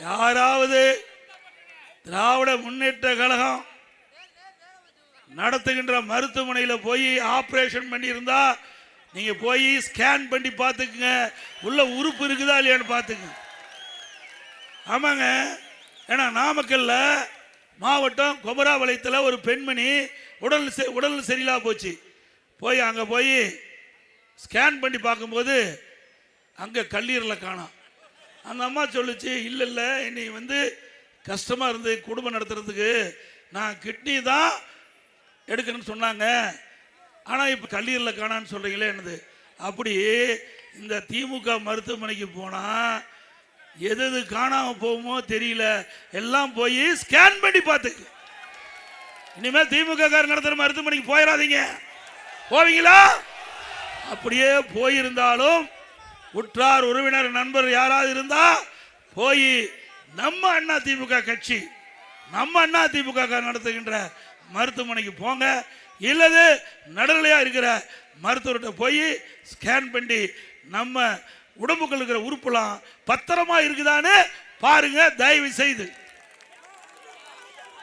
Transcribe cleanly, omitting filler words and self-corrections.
யாராவது திராவிட முன்னேற்ற கழகம் நடத்துகின்ற மருத்துவமனையில் போய் ஆபரேஷன் பண்ணியிருந்தா நீங்க போய் ஸ்கேன் பண்ணி பார்த்துக்குங்க, உள்ள உறுப்பு இருக்குதா இல்லையான்னு பார்த்துக்குங்க. ஆமாங்க, ஏன்னா நாமக்கல்ல மாவட்டம் குமராபாளையத்தில் ஒரு பெண்மணி உடல் சரியில்லா போச்சு. அங்கே போய் ஸ்கேன் பண்ணி பார்க்கும்போது அங்கே கல்லீரலில் காணோம். அந்த அம்மா சொல்லிச்சு, இல்லை என்னை கஷ்டமாக இருந்து குடும்பம் நடத்துறதுக்கு நான் கிட்னி தான் எடுக்கணும்னு சொன்னாங்க, ஆனால் இப்போ கல்லீரலில் காணான்னு சொல்கிறீங்களே என்னது. அப்படி இந்த திமுக மருத்துவமனைக்கு போனால் எது காணாமல் போகுமோ தெரியல, எல்லாம் போய் ஸ்கேன் பண்ணி பார்த்துக்கு. இனிமேல் திமுக நடத்துகிற மருத்துவமனைக்கு போயிடாதீங்க. போவீங்களா? அப்படியே போயிருந்தாலும் உற்றார் உறவினர் நண்பர் யாராவது இருந்தா போய் நம்ம அண்ணா திமுக கட்சி, நம்ம அண்ணா திமுக நடத்துகின்ற மருத்துவமனைக்கு போங்க. இல்லது நடுநிலையா இருக்கிற மருத்துவர்கிட்ட போய் ஸ்கேன் பண்ணி நம்ம உடம்புக்குள்ள இருக்கிற உறுப்புலாம் பத்திரமா இருக்குதான்னு பாருங்க தயவு செய்து.